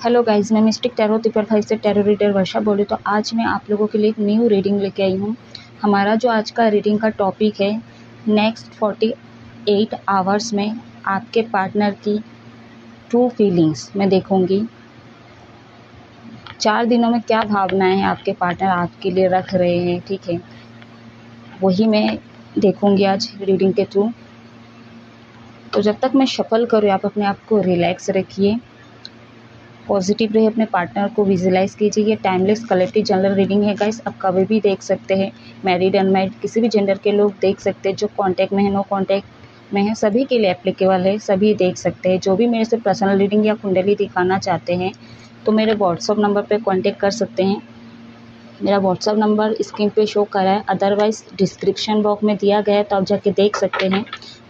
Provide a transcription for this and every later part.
Hello guys, मैं mistake tarot triple five से tarot reader वर्षा बोली। तो आज मैं आप लोगों के लिए एक न्यू रीडिंग लेके आई हूँ। हमारा जो आज का रीडिंग का टॉपिक है, नेक्स्ट 48 आवर्स में आपके पार्टनर की ट्रू फीलिंग्स मैं देखूँगी। 4 दिनों में क्या भावनाएं आपके पार्टनर आपके लिए रख रहे हैं, ठीक है, वही मैं देखूँगी आज रीडिंग के थ्रू। तो जब तक मैं शफल करूँ, आप अपने आप को रिलैक्स रखिए, पॉजिटिव रहे, अपने पार्टनर को विजुलाइज कीजिए। ये टाइमलेस कलेक्टिव जनरल रीडिंग है गाइस, आप कभी भी देख सकते हैं। मैरिड अनमैरिड किसी भी जेंडर के लोग देख सकते हैं, जो कांटेक्ट में है, नो कांटेक्ट में है, सभी के लिए एप्लीकेबल है, सभी देख सकते हैं। जो भी मेरे से पर्सनल रीडिंग या कुंडली दिखाना चाहते हैं तो मेरे व्हाट्सअप नंबर पर कॉन्टेक्ट कर सकते हैं। मेरा व्हाट्सअप नंबर स्क्रीन पे शो करा है, अदरवाइज़ डिस्क्रिप्शन बॉक्स में दिया गया है, तो आप जाके देख सकते हैं।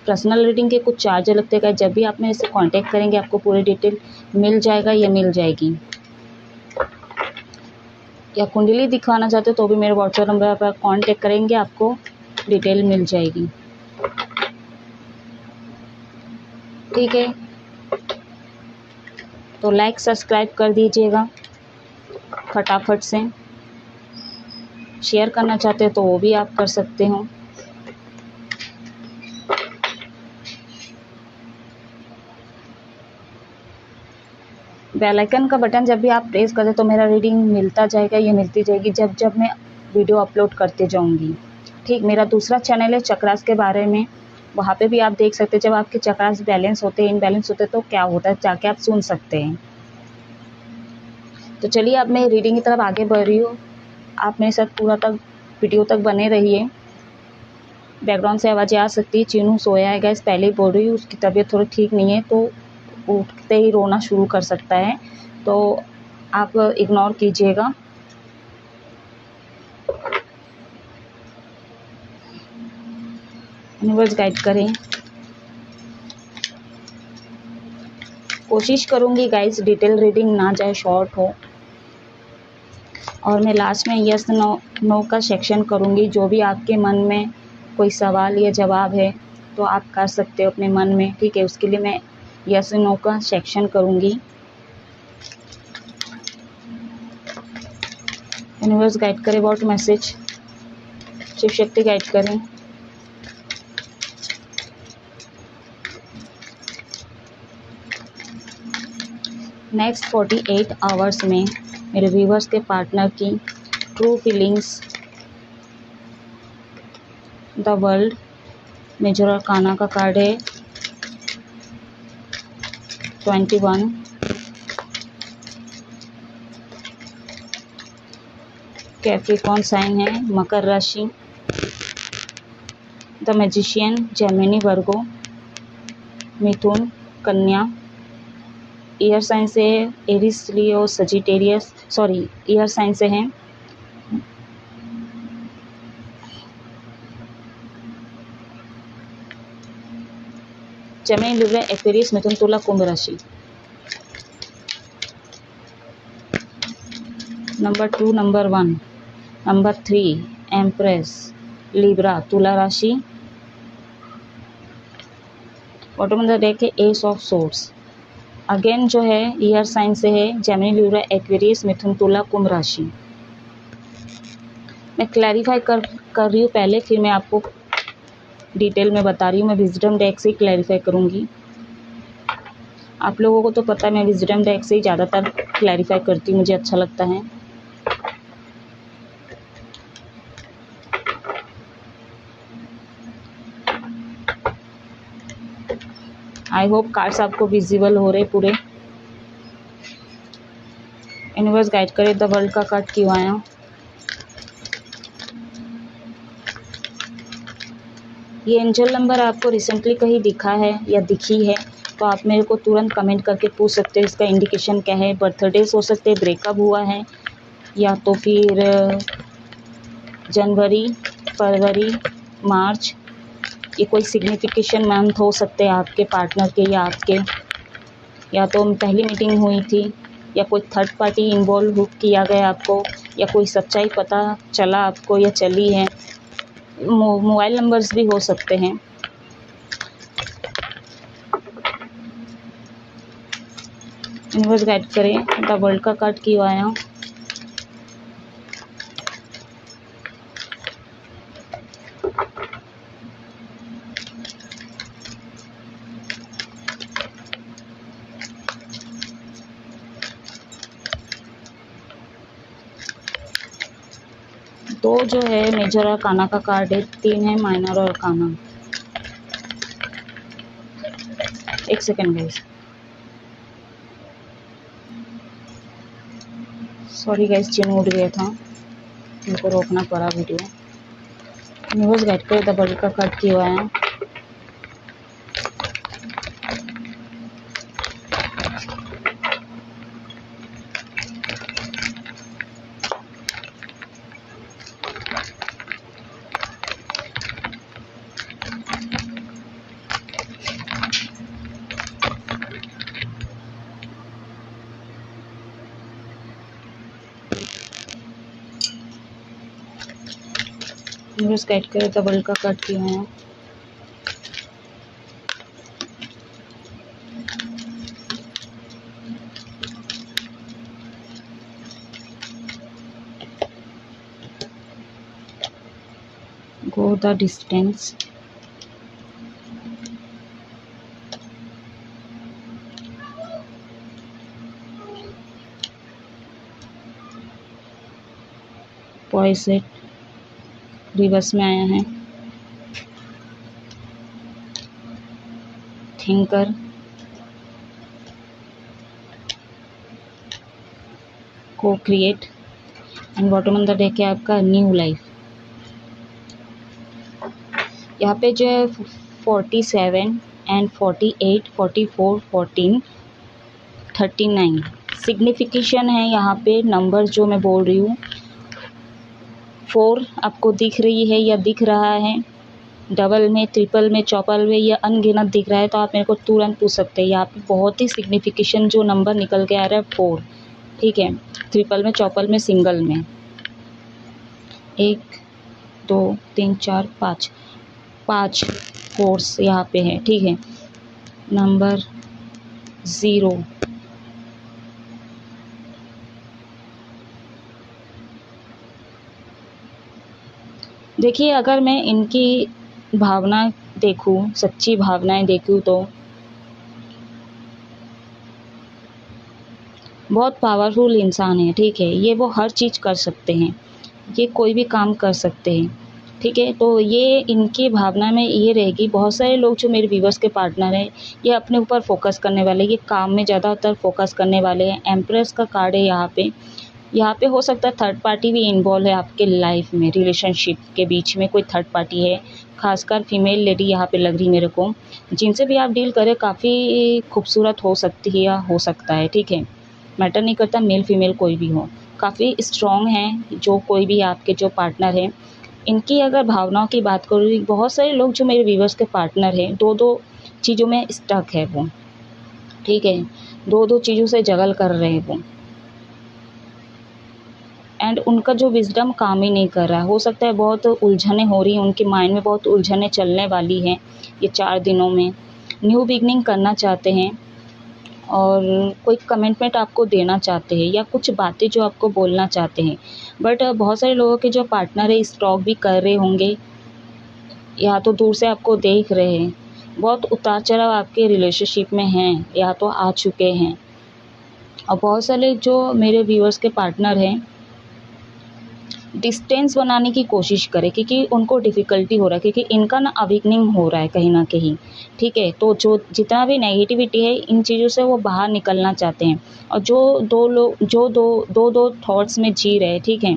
पर्सनल रीडिंग के कुछ चार्ज लगते हैं, जब भी आप मेरे से कांटेक्ट करेंगे आपको पूरी डिटेल मिल जाएगा या मिल जाएगी। या कुंडली दिखाना चाहते हो तो भी मेरे व्हाट्सएप नंबर पर कांटेक्ट करेंगे, आपको डिटेल मिल जाएगी, ठीक है। तो लाइक सब्सक्राइब कर दीजिएगा फटाफट से। शेयर करना चाहते हो तो वो भी आप कर सकते हो। बेल आइकन का बटन जब भी आप प्रेस करते तो मेरा रीडिंग मिलता जाएगा, ये मिलती जाएगी जब जब मैं वीडियो अपलोड करते जाऊंगी, ठीक। मेरा दूसरा चैनल है चक्रास के बारे में, वहाँ पे भी आप देख सकते हैं। जब आपके चक्रास बैलेंस होते हैं, इनबैलेंस होते हैं तो क्या होता है, जाके आप सुन सकते हैं। तो चलिए अब मैं रीडिंग की तरफ आगे बढ़ रही हूँ, आप मेरे साथ पूरा तक वीडियो तक बने रहिए। बैकग्राउंड से आवाज़ें आ सकती है, चीनू सोया है गाइस, पहले ही बोल रही हूँ, उसकी तबीयत थोड़ी ठीक नहीं है तो उठते ही रोना शुरू कर सकता है, तो आप इग्नोर कीजिएगा। यूनिवर्स गाइड करें। कोशिश करूँगी गाइस डिटेल रीडिंग ना जाए, शॉर्ट हो, और मैं लास्ट में यस नो का सेक्शन करूँगी। जो भी आपके मन में कोई सवाल या जवाब है तो आप कर सकते हो अपने मन में, ठीक है। उसके लिए मैं यस नो का सेक्शन करूँगी। यूनिवर्स गाइड करें, what message Shiv Shakti guide करें। नेक्स्ट 48 आवर्स में मेरे व्यूवर्स के पार्टनर की true feelings, the world, major arcana का कार्ड है 21, कैप्रिकॉर्न साइन है, मकर राशि, द मैजिशियन, जेमिनी, वर्गो, मिथुन, कन्या, ईयर साइन से है Aries, Leo, Sagittarius, sorry air sign से है जेमिनी, लिब्रा, एक्वेरियस, मिथुन, तुला, कुंभ राशि। Number 2, number 1, number 3 Empress, Libra, तुला राशि। बॉटम ऑफ द डेक है एस ऑफ सोर्ड्स, अगेन जो है ईयर साइन से है जेमिनी, लिब्रा, एक्वेरियस, मिथुन, तुला, कुंभ राशि। मैं क्लैरिफाई कर रही हूँ पहले, फिर मैं आपको डिटेल में बता रही हूँ। मैं विजडम डेक से ही क्लैरिफाई करूँगी। आप लोगों को तो पता है मैं विजडम डेक से ही ज़्यादातर क्लैरिफाई करती हूँ, मुझे अच्छा लगता है। आई होप कार्ड्स आपको विजिबल हो रहे पूरे। यूनिवर्स गाइड करे, द वर्ल्ड का कार्ड क्यों आया। ये एंजल नंबर आपको रिसेंटली कहीं दिखा है या दिखी है तो आप मेरे को तुरंत कमेंट करके पूछ सकते हैं इसका इंडिकेशन क्या है। बर्थडेज हो सकते हैं, ब्रेकअप हुआ है, या तो फिर जनवरी, फरवरी, मार्च, ये कोई सिग्निफिकेशन मंथ हो सकते हैं आपके पार्टनर के या आपके, या तो पहली मीटिंग हुई थी, या कोई थर्ड पार्टी इन्वॉल्व किया गया आपको, या कोई सच्चाई पता चला आपको या चली है। मोबाइल नंबर्स भी हो सकते हैं। यूनिवर्स गाइड करें द वर्ल्ड का कार्ड क्यों आया। दो जो है मेजर और काना का कार्ड है, 3 है माइनर और काना। एक सेकेंड गाइस, सॉरी गाइस, चिन उठ गया था, उनको रोकना पड़ा वीडियो। यूनिवर्स गाइड करे द वर्ल्ड का कार्ड क्यों आया। यूनिवर्स गाइड करे द वर्ल्ड का कार्ड क्यों आया। Go the distance. पॉइसेट रिवर्स में आया है। थिंकर, को create and bottom on the deck है आपका न्यू लाइफ। यहाँ पे जो है 47 एंड 48, 44, 14, 39 सिग्निफिकेशन है। यहाँ पे नंबर जो मैं बोल रही हूँ 4 आपको दिख रही है या दिख रहा है, डबल में, ट्रिपल में, चौपल में या अनगिनत दिख रहा है तो आप मेरे को तुरंत पूछ सकते हैं। यहाँ पे बहुत ही सिग्निफिकेशन जो नंबर निकल के आ रहा है 4, ठीक है, ट्रिपल में, चौपल में, सिंगल में। 1 2 3 4 5 फोर्स यहाँ पे है, ठीक है। नंबर 0, देखिए अगर मैं इनकी भावना देखूं, सच्ची भावनाएं देखूं तो बहुत पावरफुल इंसान है, ठीक है। ये वो हर चीज़ कर सकते हैं, ये कोई भी काम कर सकते हैं, ठीक है। तो ये इनकी भावना में ये रहेगी। बहुत सारे लोग जो मेरे व्यूवर्स के पार्टनर हैं ये अपने ऊपर फोकस करने वाले, ये काम में ज़्यादातर फोकस करने वाले हैं। एम्प्रेस का कार्ड है यहाँ पे हो सकता है थर्ड पार्टी भी इन्वॉल्व है आपके लाइफ में, रिलेशनशिप के बीच में कोई थर्ड पार्टी है, खासकर फीमेल लेडी यहाँ पे लग रही मेरे को। जिनसे भी आप डील करें काफ़ी खूबसूरत हो सकती है या हो सकता है, ठीक है, मैटर नहीं करता मेल फीमेल कोई भी हो, काफ़ी स्ट्रॉन्ग हैं जो कोई भी आपके जो पार्टनर हैं। इनकी अगर भावनाओं की बात करूँ, बहुत सारे लोग जो मेरे व्यूवर्स के पार्टनर हैं दो चीज़ों में स्टक है वो, ठीक है, दो चीज़ों से जगल कर रहे हैं वो, एंड उनका जो विजडम काम ही नहीं कर रहा है। हो सकता है बहुत उलझने हो रही हैं उनके माइंड में, बहुत उलझने चलने वाली हैं ये 4 दिनों में। न्यू बिगनिंग करना चाहते हैं और कोई कमिटमेंट आपको देना चाहते हैं या कुछ बातें जो आपको बोलना चाहते हैं। बट बहुत सारे लोगों के जो पार्टनर है स्टॉक भी कर रहे होंगे या तो दूर से आपको देख रहे हैं। बहुत उतार चढ़ाव आपके रिलेशनशिप में हैं या तो आ चुके हैं। और बहुत सारे जो मेरे व्यूअर्स के पार्टनर हैं डिस्टेंस बनाने की कोशिश करें क्योंकि उनको डिफ़िकल्टी हो रहा है, क्योंकि इनका ना अवेकनिंग हो रहा है कहीं ना कहीं, ठीक है। तो जो जितना भी नेगेटिविटी है इन चीज़ों से वो बाहर निकलना चाहते हैं। और जो दो लोग जो दो थॉट्स में जी रहे हैं, ठीक है,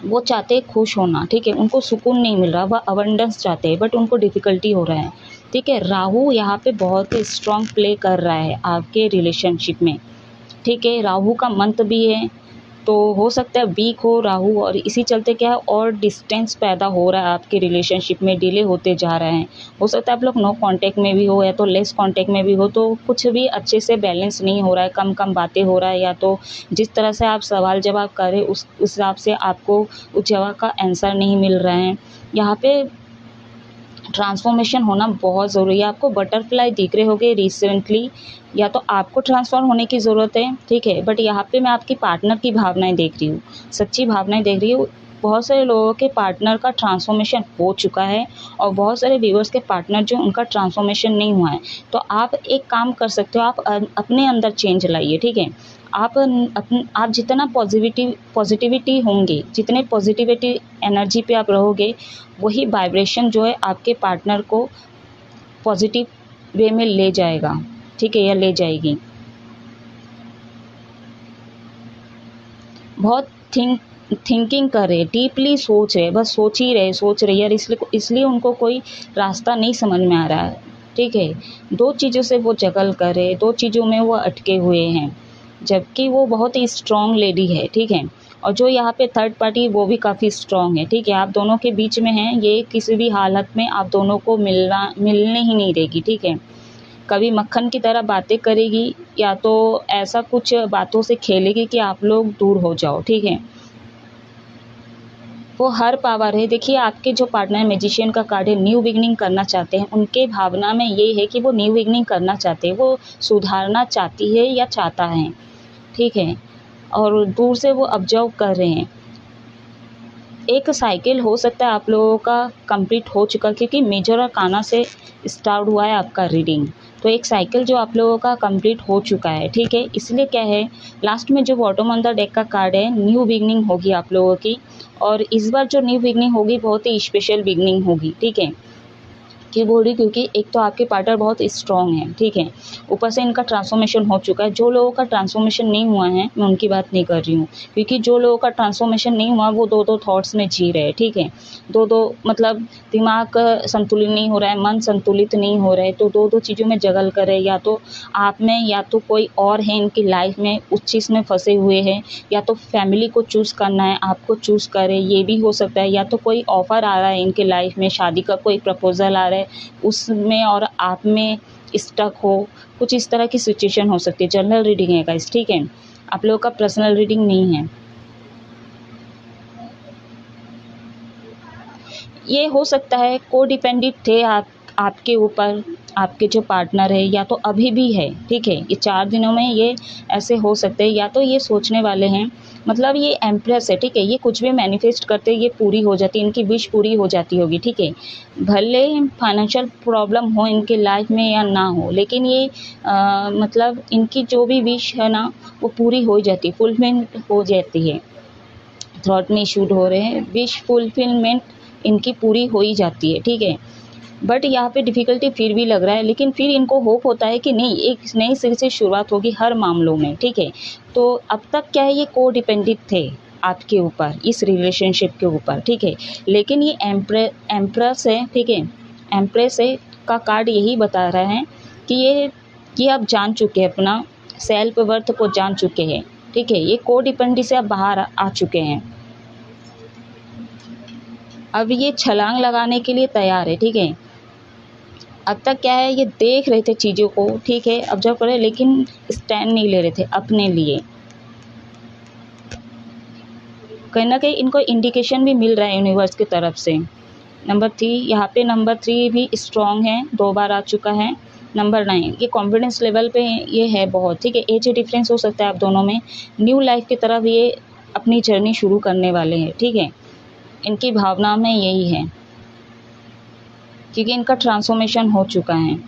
वो चाहते हैं खुश होना, ठीक है, उनको सुकून नहीं मिल रहा, वह अबंडेंस चाहते हैं बट उनको डिफ़िकल्टी हो रहा है, ठीक है। राहु यहाँ पे बहुत ही स्ट्रॉन्ग प्ले कर रहा है आपके रिलेशनशिप में, ठीक है। राहु का मंत्र भी है तो हो सकता है वीक हो राहु, और इसी चलते क्या है और डिस्टेंस पैदा हो रहा है आपके रिलेशनशिप में, डिले होते जा रहे हैं। हो सकता है आप लोग नो कांटेक्ट में भी हो या तो लेस कांटेक्ट में भी हो, तो कुछ भी अच्छे से बैलेंस नहीं हो रहा है, कम कम बातें हो रहा है, या तो जिस तरह से आप सवाल जवाब करें उस हिसाब से आपको उस जवाब का आंसर नहीं मिल रहा है। यहाँ पे ट्रांसफॉर्मेशन होना बहुत ज़रूरी है। आपको बटरफ्लाई दिख रहे होंगे रिसेंटली, या तो आपको ट्रांसफॉर्म होने की ज़रूरत है, ठीक है, बट यहाँ पे मैं आपकी पार्टनर की भावनाएं देख रही हूँ, सच्ची भावनाएं देख रही हूँ। बहुत सारे लोगों के पार्टनर का ट्रांसफॉर्मेशन हो चुका है और बहुत सारे व्यूअर्स के पार्टनर जो उनका ट्रांसफॉर्मेशन नहीं हुआ है। तो आप एक काम कर सकते हो, आप अपने अंदर चेंज लाइए, ठीक है। आप जितना पॉजिटिविटी होंगे, जितने पॉजिटिविटी एनर्जी पे आप रहोगे, वही वाइब्रेशन जो है आपके पार्टनर को पॉजिटिव वे में ले जाएगा, ठीक है, या ले जाएगी। बहुत थिंकिंग कर रहे, डीपली सोच रहे, बस सोच रहे यार, इसलिए उनको कोई रास्ता नहीं समझ में आ रहा है, ठीक है। दो चीज़ों से वो जगल कर रहे, दो चीज़ों में वो अटके हुए हैं, जबकि वो बहुत ही स्ट्रॉन्ग लेडी है, ठीक है। और जो यहाँ पे थर्ड पार्टी वो भी काफ़ी स्ट्रॉन्ग है, ठीक है। आप दोनों के बीच में हैं, ये किसी भी हालत में आप दोनों को मिलने ही नहीं देगी, ठीक है। कभी मक्खन की तरह बातें करेगी, या तो ऐसा कुछ बातों से खेलेगी कि आप लोग दूर हो जाओ, ठीक है। वो हर पावर है, देखिए आपके जो पार्टनर मैजिशियन का कार्ड है, न्यू बिगनिंग करना चाहते हैं, उनके भावना में ये है कि वो न्यू बिगनिंग करना चाहते हैं, वो सुधारना चाहती है या चाहता है, ठीक है। और दूर से वो ऑब्जर्व कर रहे हैं। एक साइकिल हो सकता है आप लोगों का कंप्लीट हो चुका, क्योंकि मेजर और काना से स्टार्ट हुआ है आपका रीडिंग। तो एक साइकिल जो आप लोगों का कंप्लीट हो चुका है, ठीक है। इसलिए क्या है, लास्ट में जो बॉटम ऑन द डेक का कार्ड है, न्यू बिगनिंग होगी आप लोगों की। और इस बार जो न्यू बिगनिंग होगी बहुत ही स्पेशल बिगनिंग होगी, ठीक है। क्यों बोल रही, क्योंकि एक तो आपके पार्टनर बहुत स्ट्रॉन्ग है, ठीक है, ऊपर से इनका ट्रांसफॉर्मेशन हो चुका है। जो लोगों का ट्रांसफॉर्मेशन नहीं हुआ है, मैं उनकी बात नहीं कर रही हूँ, क्योंकि जो लोगों का ट्रांसफॉर्मेशन नहीं हुआ वो दो दो थॉट्स में जी रहे हैं, ठीक है। दो दो मतलब दिमाग संतुलित नहीं हो रहा है, मन संतुलित नहीं हो रहा है, तो दो दो चीज़ों में जगल कर रहे हैं, या तो आप में या तो कोई और है इनकी लाइफ में, उस चीज़ में फंसे हुए हैं, या तो फैमिली को चूज़ करना है, आपको चूज़ करे, ये भी हो सकता है, या तो कोई ऑफ़र आ रहा है इनके लाइफ में, शादी का कोई प्रपोज़ल आ रहा है, उसमें और आप में स्टक हो, कुछ इस तरह की सिचुएशन हो सकती है। जनरल रीडिंग है गाइस, ठीक है, आप लोगों का पर्सनल रीडिंग नहीं है। ये हो सकता है को डिपेंडेंट थे आपके ऊपर, आपके जो पार्टनर है, या तो अभी भी है, ठीक है। ये 4 दिनों में ये ऐसे हो सकते हैं, या तो ये सोचने वाले हैं, मतलब ये एम्प्रेस है, ठीक है। ये कुछ भी मैनिफेस्ट करते ये पूरी हो जाती, इनकी विश पूरी हो जाती होगी, ठीक है। भले फाइनेंशियल प्रॉब्लम हो इनके लाइफ में या ना हो, लेकिन ये मतलब इनकी जो भी विश है ना, वो पूरी हो जाती, फुलफिल हो जाती है। थॉट में इशूड हो रहे हैं, विश फुलफिलमेंट इनकी पूरी हो ही जाती है, ठीक है। बट यहाँ पे डिफ़िकल्टी फिर भी लग रहा है, लेकिन फिर इनको होप होता है कि नहीं, एक नई सिरे से शुरुआत होगी हर मामलों में, ठीक है। तो अब तक क्या है, ये को डिपेंडेंट थे आपके ऊपर, इस रिलेशनशिप के ऊपर, ठीक है। लेकिन ये एम्प्रेस है, ठीक है, एम्प्रेस है का कार्ड यही बता रहा है कि ये आप जान चुके हैं, अपना सेल्फ वर्थ को जान चुके हैं, ठीक है। ये को डिपेंडेंट से आप बाहर आ चुके हैं, अब ये छलांग लगाने के लिए तैयार है, ठीक है। अब तक क्या है, ये देख रहे थे चीज़ों को, ठीक है, ऑब्जर्व कर रहे, लेकिन स्टैंड नहीं ले रहे थे अपने लिए। कहीं ना कहीं इनको इंडिकेशन भी मिल रहा है यूनिवर्स की तरफ से। नंबर 3, यहाँ पे नंबर 3 भी स्ट्रॉन्ग है, 2 बार आ चुका है। नंबर 9, ये कॉन्फिडेंस लेवल पे ये है बहुत, ठीक है। एज डिफरेंस हो सकता है आप दोनों में, न्यू लाइफ की तरफ ये अपनी जर्नी शुरू करने वाले हैं, ठीक है। इनकी भावना में यही है, क्योंकि इनका ट्रांसफॉर्मेशन हो चुका है।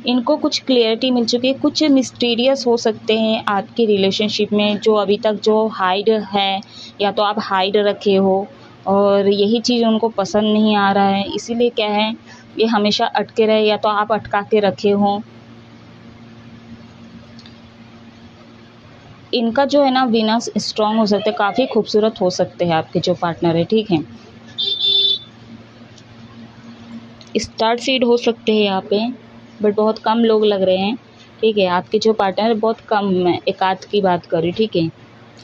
इनको कुछ क्लियरिटी मिल चुकी है, कुछ मिस्टीरियस हो सकते हैं आपकी रिलेशनशिप में, जो अभी तक जो हाइड है, या तो आप हाइड रखे हो और यही चीज़ उनको पसंद नहीं आ रहा है, इसीलिए क्या है, ये हमेशा अटके रहे, या तो आप अटका के रखे हो। इनका जो है ना वीनस स्ट्रॉन्ग हो सकते हैं, काफ़ी खूबसूरत हो सकते हैं आपके जो पार्टनर है, ठीक है। स्टार सीड हो सकते हैं यहाँ पे, बट बहुत कम लोग लग रहे हैं, ठीक है। आपके जो पार्टनर बहुत कम है, एक आध की बात करी, ठीक है,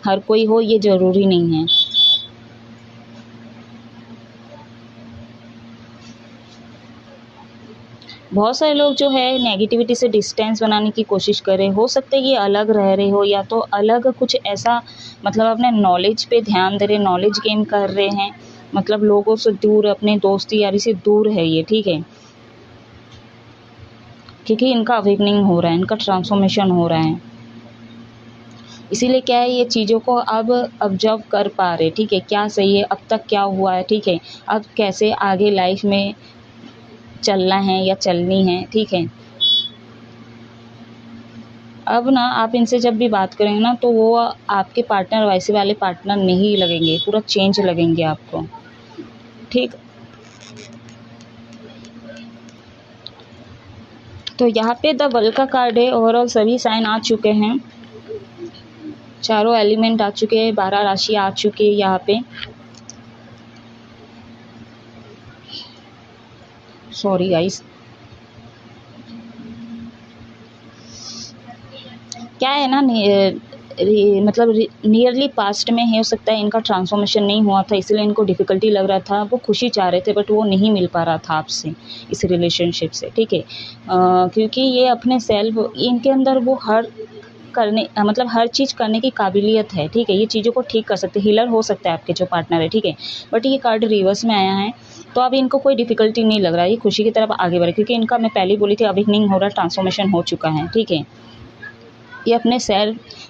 हर कोई हो ये ज़रूरी नहीं है। बहुत सारे लोग जो है नेगेटिविटी से डिस्टेंस बनाने की कोशिश कर रहे हैं। हो सकता है ये अलग रह रहे हो, या तो अलग कुछ ऐसा मतलब अपने नॉलेज पे ध्यान दे रहे, नॉलेज गेन कर रहे हैं, मतलब लोगों से दूर, अपने दोस्ती यारी से दूर है ये, ठीक है, क्योंकि इनका अवेकनिंग हो रहा है, इनका ट्रांसफॉर्मेशन हो रहा है। इसीलिए क्या है, ये चीज़ों को अब ऑब्जर्व कर पा रहे, ठीक है, क्या सही है, अब तक क्या हुआ है, ठीक है, अब कैसे आगे लाइफ में चलना है या चलनी है, ठीक है। अब ना आप इनसे जब भी बात करेंगे ना, तो वो आपके पार्टनर वैसे वाले पार्टनर नहीं लगेंगे, पूरा चेंज लगेंगे आपको, ठीक। तो यहाँ पे द वर्ल्ड का कार्ड है, ओवरऑल सभी साइन आ चुके हैं, चारों एलिमेंट आ चुके हैं, 12 राशि आ चुकी है यहाँ पे। सॉरी गाइस, क्या है ना, मतलब नियरली पास्ट में हो सकता है इनका ट्रांसफॉर्मेशन नहीं हुआ था, इसलिए इनको डिफ़िकल्टी लग रहा था, वो खुशी चाह रहे थे बट वो नहीं मिल पा रहा था आपसे, इस रिलेशनशिप से, ठीक है। क्योंकि ये अपने सेल्फ, इनके अंदर वो हर करने मतलब हर चीज़ करने की काबिलियत है, ठीक है, ये चीज़ों को ठीक कर सकते, हीलर हो सकता है आपके जो पार्टनर है, ठीक है। बट ये कार्ड रिवर्स में आया है, तो अब इनको कोई डिफ़िकल्टी नहीं लग रहा है, ये खुशी की तरफ आगे बढ़े, क्योंकि इनका मैं पहले ही बोली थी अवेकनिंग हो रहा है, ट्रांसफॉर्मेशन हो चुका है, ठीक है। ये अपने सेल्फ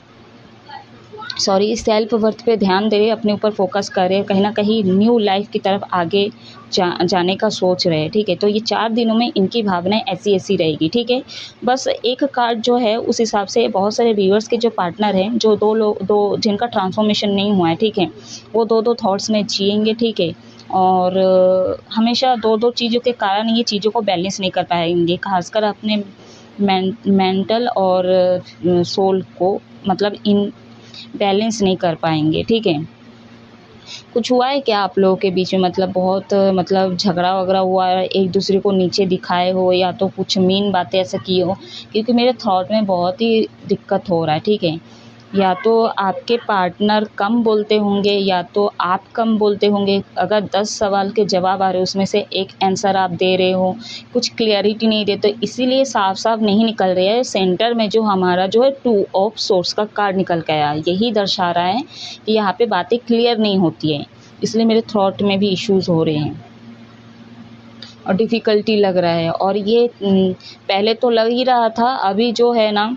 वर्थ पे ध्यान दे रहे, अपने ऊपर फोकस कर रहे, कहीं ना कहीं न्यू लाइफ की तरफ आगे जाने का सोच रहे हैं, ठीक है। तो ये 4 दिनों में इनकी भावनाएं ऐसी ऐसी रहेगी, ठीक है। बस एक कार्ड जो है उस हिसाब से बहुत सारे व्यूअर्स के जो पार्टनर हैं, जो दो जिनका ट्रांसफॉर्मेशन नहीं हुआ है, ठीक है, वो दो थॉट्स में जिएंगे, ठीक है। और हमेशा दो चीज़ों के कारण ये चीज़ों को बैलेंस नहीं कर पाएंगे, खासकर अपने मेंटल और सोल को, मतलब इन बैलेंस नहीं कर पाएंगे, ठीक है। कुछ हुआ है क्या आप लोगों के बीच में, मतलब बहुत मतलब झगड़ा वगड़ा हुआ है, एक दूसरे को नीचे दिखाए हो, या तो कुछ मीन बातें ऐसा की हो, क्योंकि मेरे थॉट में बहुत ही दिक्कत हो रहा है, ठीक है। या तो आपके पार्टनर कम बोलते होंगे, या तो आप कम बोलते होंगे, अगर 10 सवाल के जवाब आ रहे हो उसमें से एक आंसर आप दे रहे हो, कुछ क्लियरिटी नहीं देते, इसीलिए साफ साफ नहीं निकल रहा है। सेंटर में जो हमारा जो है 2 ऑफ सोर्स का कार्ड निकल के आया, यही दर्शा रहा है कि यहाँ पे बातें क्लियर नहीं होती है, इसलिए मेरे थॉट में भी इश्यूज़ हो रहे हैं और डिफ़िकल्टी लग रहा है। और ये पहले तो लग ही रहा था, अभी जो है ना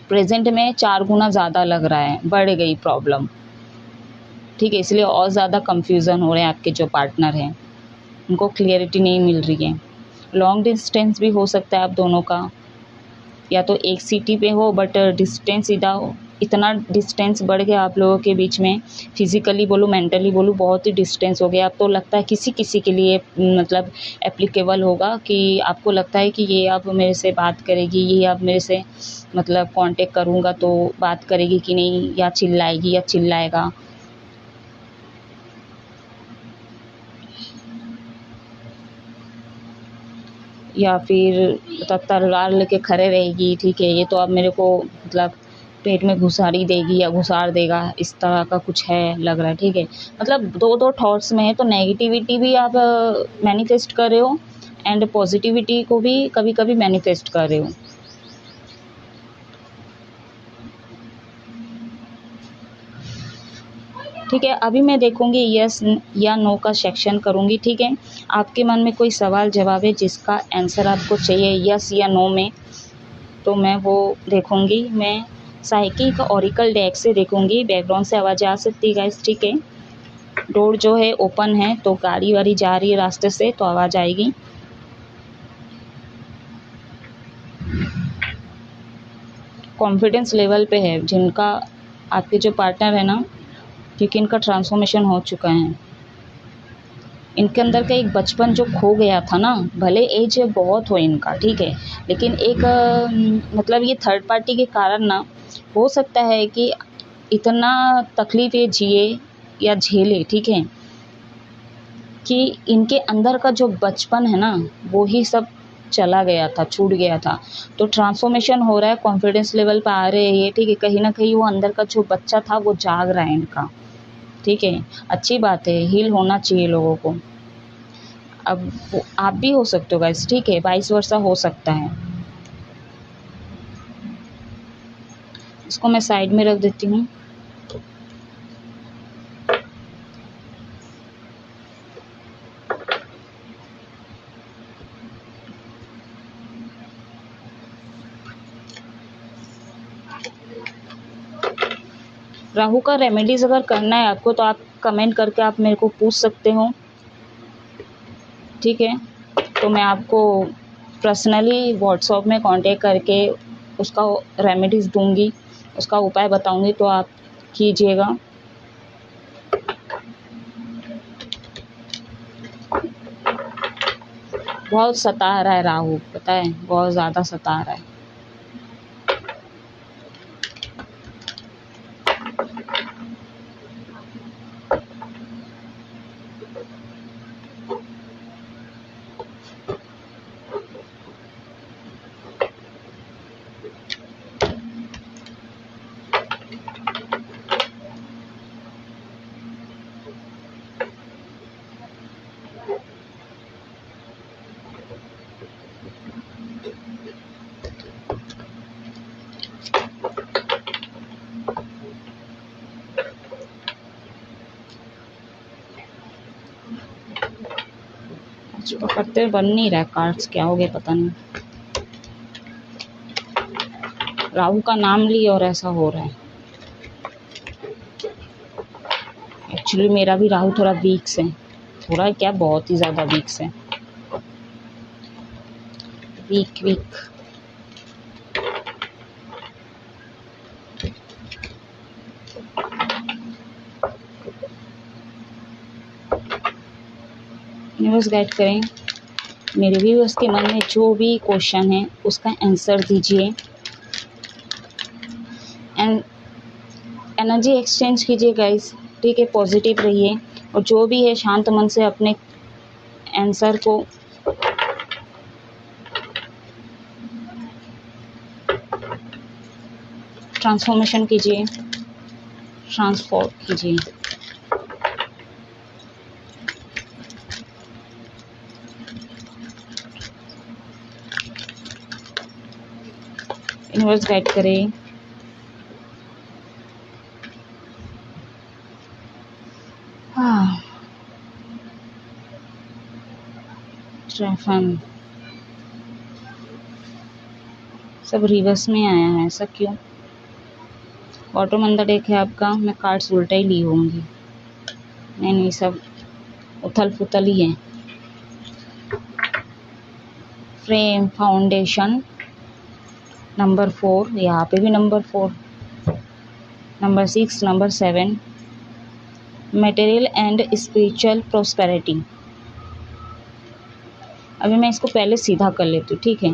प्रेजेंट में 4 गुना ज़्यादा लग रहा है, बढ़ गई प्रॉब्लम, ठीक है। इसलिए और ज़्यादा कंफ्यूजन हो रहे हैं आपके जो पार्टनर हैं, उनको क्लियरिटी नहीं मिल रही है। लॉन्ग डिस्टेंस भी हो सकता है आप दोनों का, या तो एक सिटी पे हो बट डिस्टेंस इतना डिस्टेंस बढ़ गया आप लोगों के बीच में, फिज़िकली बोलूँ मेंटली बोलूँ, बहुत ही डिस्टेंस हो गया। अब तो लगता है किसी किसी के लिए मतलब एप्लीकेबल होगा, कि आपको लगता है कि ये अब मेरे से बात करेगी, ये अब मेरे से मतलब कांटेक्ट करूँगा तो बात करेगी कि नहीं, या चिल्लाएगी या चिल्लाएगा। या फिर मतलब तलवार लेके खड़े रहेगी, ठीक है, ये तो अब मेरे को मतलब पेट में घुसाड़ी देगी या घुसाड़ देगा, इस तरह का कुछ है लग रहा है, ठीक है। मतलब दो थॉट्स में है, तो नेगेटिविटी भी आप मैनिफेस्ट कर रहे हो, एंड पॉजिटिविटी को भी कभी कभी मैनिफेस्ट कर रहे हो, ठीक है। अभी मैं देखूंगी यस या नो का सेक्शन करूंगी, ठीक है। आपके मन में कोई सवाल जवाब है जिसका आंसर आपको चाहिए यस या नो में, तो मैं वो देखूंगी। मैं साइकिक ऑरिकल डेक से देखूंगी, बैकग्राउंड से आवाज़ आ सकती है गाइस, ठीक है। डोर जो है ओपन है, तो गाड़ी वाड़ी जा रही है रास्ते से तो आवाज़ आएगी। कॉन्फिडेंस लेवल पे है जिनका, आपके जो पार्टनर है ना, क्योंकि इनका ट्रांसफॉर्मेशन हो चुका है, इनके अंदर का एक बचपन जो खो गया था ना, भले एज बहुत हो इनका, ठीक है, लेकिन एक मतलब ये थर्ड पार्टी के कारण ना हो सकता है कि इतना तकलीफ़ें जिए या झेले, ठीक है, कि इनके अंदर का जो बचपन है ना वो ही सब चला गया था, छूट गया था। तो ट्रांसफॉर्मेशन हो रहा है, कॉन्फिडेंस लेवल पे आ रहे हैं ये, ठीक है, कहीं ना कहीं वो अंदर का जो बच्चा था वो जाग रहा है इनका, ठीक है। अच्छी बात है, हील होना चाहिए लोगों को। अब वो आप भी हो सकते हो गाइस, ठीक है, 22 वर्षा हो सकता है। इसको मैं साइड में रख देती हूँ। राहु का रेमेडीज अगर करना है आपको तो आप कमेंट करके आप मेरे को पूछ सकते हो, ठीक है। तो मैं आपको पर्सनली व्हाट्सएप में कांटेक्ट करके उसका रेमेडीज़ दूंगी, उसका उपाय बताऊंगी, तो आप कीजिएगा। बहुत सता रहा है राहु, पता है, बहुत ज़्यादा सता रहा है। पकड़ते बन नहीं रहा, कार्ड्स क्या हो गए पता नहीं। राहु का नाम लिए और ऐसा हो रहा है। एक्चुअली मेरा भी राहु थोड़ा वीक्स है, थोड़ा क्या बहुत ही ज़्यादा वीक्स है, वीक वीक। यूनिवर्स गाइड करें, मेरे व्यूअर्स के मन में जो भी क्वेश्चन है उसका आंसर दीजिए एंड एनर्जी एक्सचेंज कीजिए गाइस, ठीक है। पॉजिटिव रहिए और जो भी है शांत मन से अपने आंसर को ट्रांसफॉर्मेशन कीजिए, ट्रांसफॉर्म कीजिए। यूनिवर्स गाइड करें, ट्रैफन सब रिवर्स में आया है, ऐसा क्यों? बॉटम अंदर डेक है आपका, मैं कार्ड्स उल्टा ही ली होंगी। नहीं सब उथल पुथल ही है। फ्रेम फाउंडेशन नंबर 4, यहाँ पे भी number 4, number 6, number 7, material and spiritual prosperity. अभी मैं इसको पहले सीधा कर लेती हूँ, ठीक है।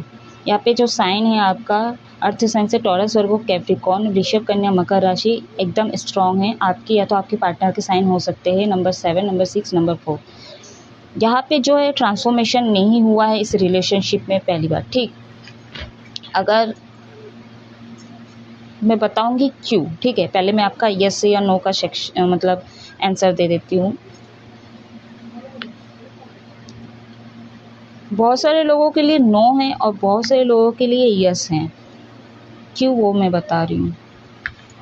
यहाँ पे जो साइन है आपका अर्थ साइन से टॉरस, वर्गो, कैप्रिकॉर्न, वृषभ, कन्या, मकर राशि एकदम स्ट्रॉन्ग है आपकी, या तो आपके पार्टनर के साइन हो सकते हैं। Number 7, number 6, number 4। यहाँ पे जो है ट्रांसफॉर्मेशन नहीं हुआ है इस रिलेशनशिप में पहली बार, ठीक। अगर मैं बताऊंगी क्यों, ठीक है। पहले मैं आपका यस या नो का सेक्शन मतलब आंसर दे देती हूँ। बहुत सारे लोगों के लिए नो है और बहुत सारे लोगों के लिए यस है, क्यों वो मैं बता रही हूँ।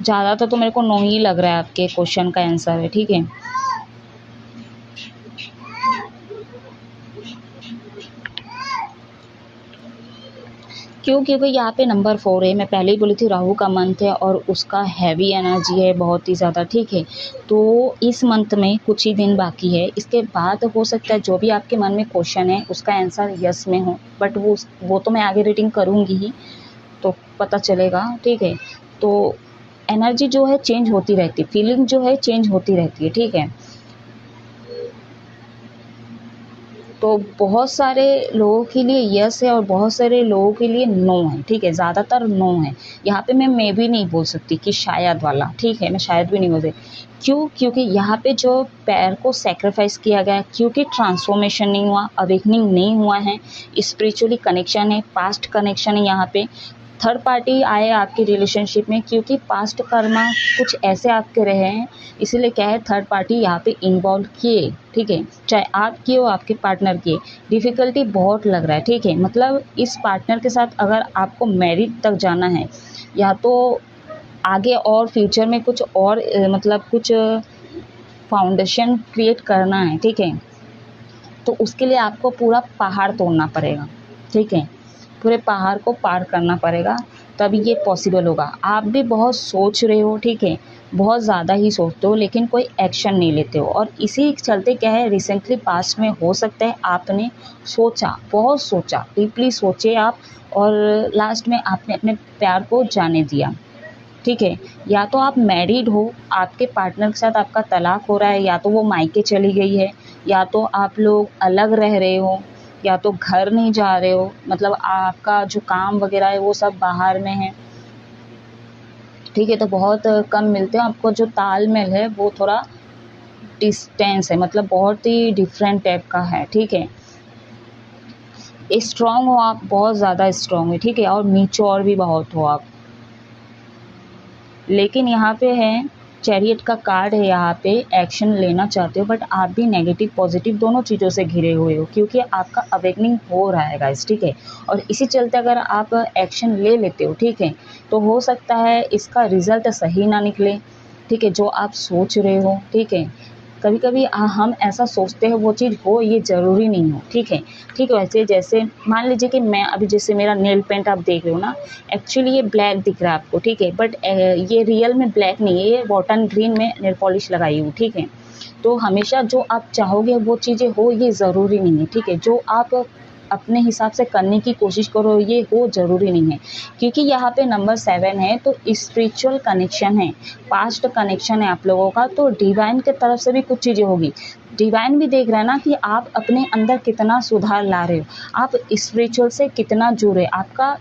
ज़्यादातर तो मेरे को नो ही लग रहा है आपके क्वेश्चन का आंसर है, ठीक है। क्यों? क्योंकि यहाँ पे नंबर 4 है, मैं पहले ही बोली थी राहु का मंथ है और उसका हैवी एनर्जी है बहुत ही ज़्यादा, ठीक है। तो इस मंथ में कुछ ही दिन बाकी है, इसके बाद हो सकता है जो भी आपके मन में क्वेश्चन है उसका आंसर यस में हो, बट वो तो मैं आगे रीडिंग करूँगी ही तो पता चलेगा, ठीक है। तो एनर्जी जो है चेंज होती रहती है, फीलिंग जो है चेंज होती रहती है, ठीक है। तो बहुत सारे लोगों के लिए यस है और बहुत सारे लोगों के लिए नो है, ठीक है। ज़्यादातर नो है। यहाँ पे मैं मे भी नहीं बोल सकती कि शायद वाला, ठीक है, मैं शायद भी नहीं बोल सकती। क्यों? क्योंकि यहाँ पे जो पैर को सेक्रीफाइस किया गया, क्योंकि ट्रांसफॉर्मेशन नहीं हुआ, अवेकनिंग नहीं हुआ है, स्पिरिचुअली कनेक्शन है, पास्ट कनेक्शन है यहाँ पे। थर्ड पार्टी आए आपके रिलेशनशिप में, क्योंकि पास्ट कर्मा कुछ ऐसे आपके रहे हैं, इसीलिए क्या है थर्ड पार्टी यहाँ पे इन्वॉल्व किए, ठीक है। चाहे आप किए हो आपके पार्टनर किए, डिफ़िकल्टी बहुत लग रहा है, ठीक है। मतलब इस पार्टनर के साथ अगर आपको मैरिज तक जाना है, या तो आगे और फ्यूचर में कुछ और मतलब कुछ फाउंडेशन क्रिएट करना है, ठीक है, तो उसके लिए आपको पूरा पहाड़ तोड़ना पड़ेगा, ठीक है। पूरे पहाड़ को पार करना पड़ेगा, तभी ये पॉसिबल होगा। आप भी बहुत सोच रहे हो, ठीक है, बहुत ज़्यादा ही सोचते हो, लेकिन कोई एक्शन नहीं लेते हो। और इसी चलते क्या है, रिसेंटली पास्ट में हो सकता है आपने सोचा, बहुत सोचा, डीपली सोचे आप, और लास्ट में आपने अपने प्यार को जाने दिया, ठीक है। या तो आप मैरिड हो, आपके पार्टनर के साथ आपका तलाक हो रहा है, या तो वो मायके चली गई है, या तो आप लोग अलग रह रहे हो, या तो घर नहीं जा रहे हो, मतलब आपका जो काम वगैरह है वो सब बाहर में है, ठीक है। तो बहुत कम मिलते हैं आपको, जो तालमेल है वो थोड़ा डिस्टेंस है, मतलब बहुत ही डिफरेंट टाइप का है, ठीक है। स्ट्रॉन्ग हो आप, बहुत ज़्यादा स्ट्रॉन्ग है, ठीक है, और मैच्योर भी बहुत हो आप। लेकिन यहाँ पे है चैरियट का कार्ड है, यहाँ पे एक्शन लेना चाहते हो, बट आप भी नेगेटिव पॉजिटिव दोनों चीज़ों से घिरे हुए हो, क्योंकि आपका अवेकनिंग हो रहा है गाइस, ठीक है। और इसी चलते अगर आप एक्शन ले लेते हो, ठीक है, तो हो सकता है इसका रिज़ल्ट सही ना निकले, ठीक है, जो आप सोच रहे हो, ठीक है। कभी कभी हम ऐसा सोचते हैं वो चीज़ हो, ये ज़रूरी नहीं हो, ठीक है। ठीक है, वैसे जैसे मान लीजिए कि मैं अभी जैसे मेरा नेल पेंट आप देख रहे हो ना, एक्चुअली ये ब्लैक दिख रहा है आपको, ठीक है, बट ये रियल में ब्लैक नहीं है, ये बॉटन ग्रीन में नेल पॉलिश लगाई हूँ, ठीक है। तो हमेशा जो आप चाहोगे वो चीज़ें हो, ये ज़रूरी नहीं है, ठीक है। जो आप अपने हिसाब से करने की कोशिश करो ये हो, ज़रूरी नहीं है, क्योंकि यहाँ पे नंबर 7 है, तो स्पिरिचुअल कनेक्शन है, पास्ट कनेक्शन है आप लोगों का, तो डिवाइन के तरफ से भी कुछ चीज़ें होगी। डिवाइन भी देख रहा है ना कि आप अपने अंदर कितना सुधार ला रहे हो, आप स्पिरिचुअल से कितना जुड़े, आपका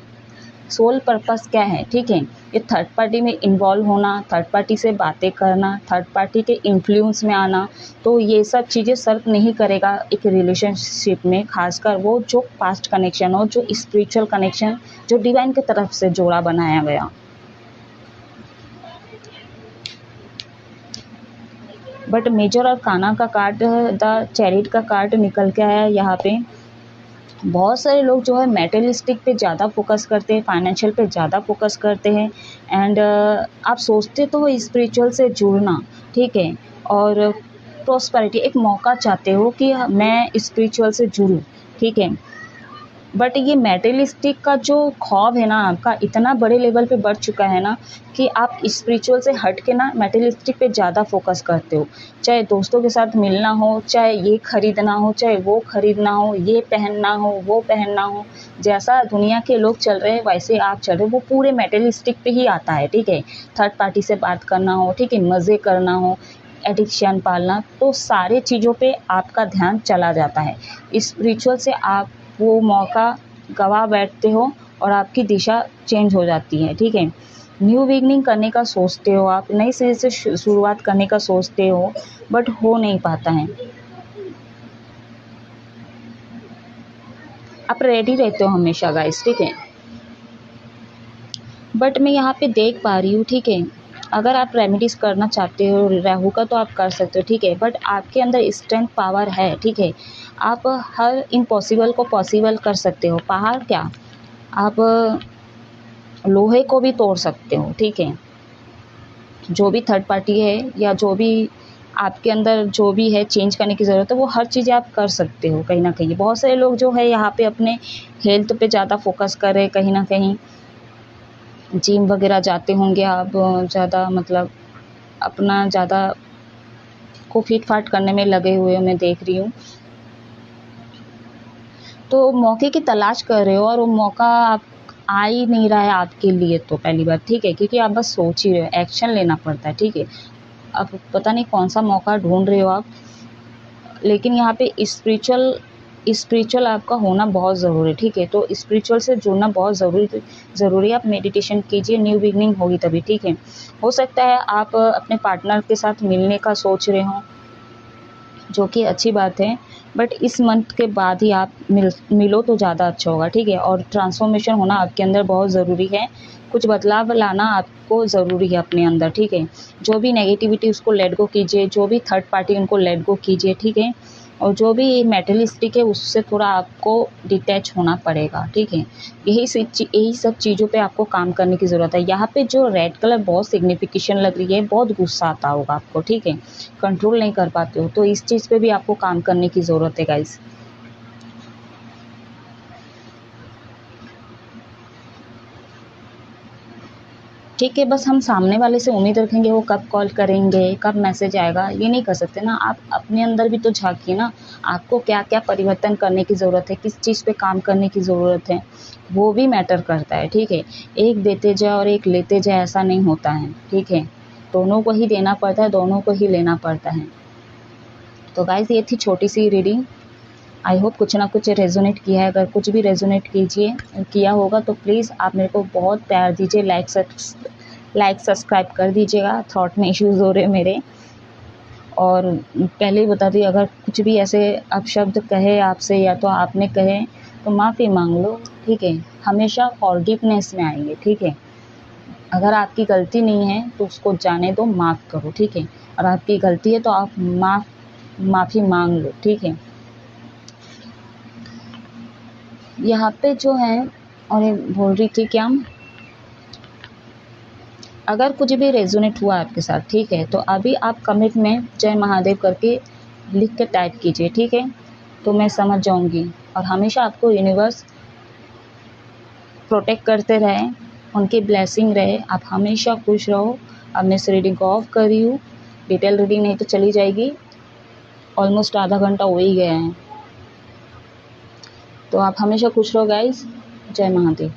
सोल पर्पस क्या है, ठीक है। ये थर्ड पार्टी में इन्वॉल्व होना, थर्ड पार्टी से बातें करना, थर्ड पार्टी के इन्फ्लुएंस में आना, तो ये सब चीज़ें सर्व नहीं करेगा एक रिलेशनशिप में, खासकर वो जो पास्ट कनेक्शन हो, जो स्पिरिचुअल कनेक्शन, जो डिवाइन की तरफ से जोड़ा बनाया गया। बट मेजर और काना का कार्ड, द चैरिट का कार्ड निकल के आया यहाँ पे। बहुत सारे लोग जो है मेटेरियलिस्टिक पे ज़्यादा फोकस करते हैं, फाइनेंशियल पे ज़्यादा फोकस करते हैं, एंड आप सोचते तो हो स्पिरिचुअल से जुड़ना, ठीक है, और प्रॉस्पेरिटी एक मौका चाहते हो कि मैं स्पिरिचुअल से जुड़ूँ, ठीक है। बट ये मेटेरियलिस्टिक का जो खौफ है ना आपका, इतना बड़े लेवल पे बढ़ चुका है ना कि आप स्पिरिचुअल से हट के ना मेटेरियलिस्टिक पे ज़्यादा फोकस करते हो। चाहे दोस्तों के साथ मिलना हो, चाहे ये खरीदना हो, चाहे वो खरीदना हो, ये पहनना हो, वो पहनना हो, जैसा दुनिया के लोग चल रहे हैं वैसे आप चल रहे हो, वो पूरे मेटेरियलिस्टिक पे ही आता है, ठीक है। थर्ड पार्टी से बात करना हो, ठीक है, मज़े करना हो, एडिक्शन पालना, तो सारे चीज़ों पे आपका ध्यान चला जाता है। स्पिरिचुअल से आप वो मौका गवा बैठते हो और आपकी दिशा चेंज हो जाती है, ठीक है। न्यू बिगनिंग करने का सोचते हो आप, नई सिरे से शुरुआत करने का सोचते हो, बट हो नहीं पाता है। आप रेडी रहते हो हमेशा गाइस, ठीक है, बट मैं यहाँ पे देख पा रही हूँ, ठीक है, अगर आप रेमेडीज़ करना चाहते हो राहु का तो आप कर सकते हो, ठीक है, बट आपके अंदर स्ट्रेंथ पावर है, ठीक है, आप हर इम्पॉसिबल को पॉसिबल कर सकते हो। पहाड़ क्या, आप लोहे को भी तोड़ सकते हो, ठीक है। जो भी थर्ड पार्टी है या जो भी आपके अंदर जो भी है चेंज करने की ज़रूरत है, वो हर चीज़ें आप कर सकते हो कहीं ना कहीं। बहुत सारे लोग जो है यहाँ पे अपने हेल्थ पे ज़्यादा फोकस कर रहे हैं, कहीं ना कहीं जिम वगैरह जाते होंगे आप ज़्यादा, मतलब अपना ज़्यादा को फिट फाट करने में लगे हुए मैं देख रही हूँ। तो मौके की तलाश कर रहे हो और वो मौका आप आ ही नहीं रहा है आपके लिए, तो पहली बात, ठीक है, क्योंकि आप बस सोच ही रहे हो, एक्शन लेना पड़ता है, ठीक है। अब पता नहीं कौन सा मौका ढूंढ रहे हो आप, लेकिन यहाँ पे स्पिरिचुअल आपका होना बहुत ज़रूरी है, ठीक है। तो स्पिरिचुअल से जुड़ना बहुत ज़रूरी है। आप मेडिटेशन कीजिए, न्यू बिगनिंग होगी तभी, ठीक है। हो सकता है आप अपने पार्टनर के साथ मिलने का सोच रहे हो, जो कि अच्छी बात है, बट इस मंथ के बाद ही आप मिलो तो ज़्यादा अच्छा होगा, ठीक है। और ट्रांसफॉर्मेशन होना आपके अंदर बहुत ज़रूरी है, कुछ बदलाव लाना आपको ज़रूरी है अपने अंदर, ठीक है। जो भी नेगेटिविटी उसको लेट गो कीजिए, जो भी थर्ड पार्टी उनको लेट गो कीजिए, ठीक है। और जो भी मेटलिस्टिक है उससे थोड़ा आपको डिटैच होना पड़ेगा, ठीक है। यही सब चीज़ों पे आपको काम करने की ज़रूरत है। यहाँ पे जो रेड कलर बहुत सिग्निफिकेशन लग रही है, बहुत गुस्सा आता होगा आपको, ठीक है, कंट्रोल नहीं कर पाते हो, तो इस चीज़ पे भी आपको काम करने की ज़रूरत है गाइस। ठीक है, बस हम सामने वाले से उम्मीद रखेंगे वो कब कॉल करेंगे, कब मैसेज आएगा, ये नहीं कर सकते ना। आप अपने अंदर भी तो झाँकिए ना, आपको क्या क्या परिवर्तन करने की ज़रूरत है, किस चीज़ पे काम करने की ज़रूरत है, वो भी मैटर करता है, ठीक है। एक देते जाए और एक लेते जाए ऐसा नहीं होता है, ठीक है। दोनों को ही देना पड़ता है, दोनों को ही लेना पड़ता है। तो गाइज़ ये थी छोटी सी रीडिंग। आई होप कुछ ना कुछ रेजोनेट किया है। अगर कुछ भी रेजोनेट किया होगा तो प्लीज़ आप मेरे को बहुत प्यार दीजिए, लाइक सब्सक्राइब कर दीजिएगा। थॉट में इश्यूज़ हो रहे मेरे। और पहले ही बता दी, अगर कुछ भी ऐसे अपशब्द कहे आपसे या तो आपने कहे तो माफ़ी मांग लो, ठीक है। हमेशा फॉरगिवनेस में आएंगे, ठीक है। अगर आपकी गलती नहीं है तो उसको जाने दो, माफ़ करो, ठीक है। और आपकी गलती है तो आप माफ़ी मांग लो, ठीक है। यहाँ पे जो है, और एक बोल रही थी क्या, अगर कुछ भी रेजोनेट हुआ आपके साथ, ठीक है, तो अभी आप कमेंट में जय महादेव करके लिख के टाइप कीजिए, ठीक है। तो मैं समझ जाऊंगी। और हमेशा आपको यूनिवर्स प्रोटेक्ट करते रहे, उनकी ब्लेसिंग रहे, आप हमेशा खुश रहो। अब मैं इस रीडिंग को ऑफ कर रही हूँ। डिटेल रीडिंग नहीं तो चली जाएगी, ऑलमोस्ट आधा घंटा हो ही गया है। तो आप हमेशा खुश रहो गाइस। जय महादेव।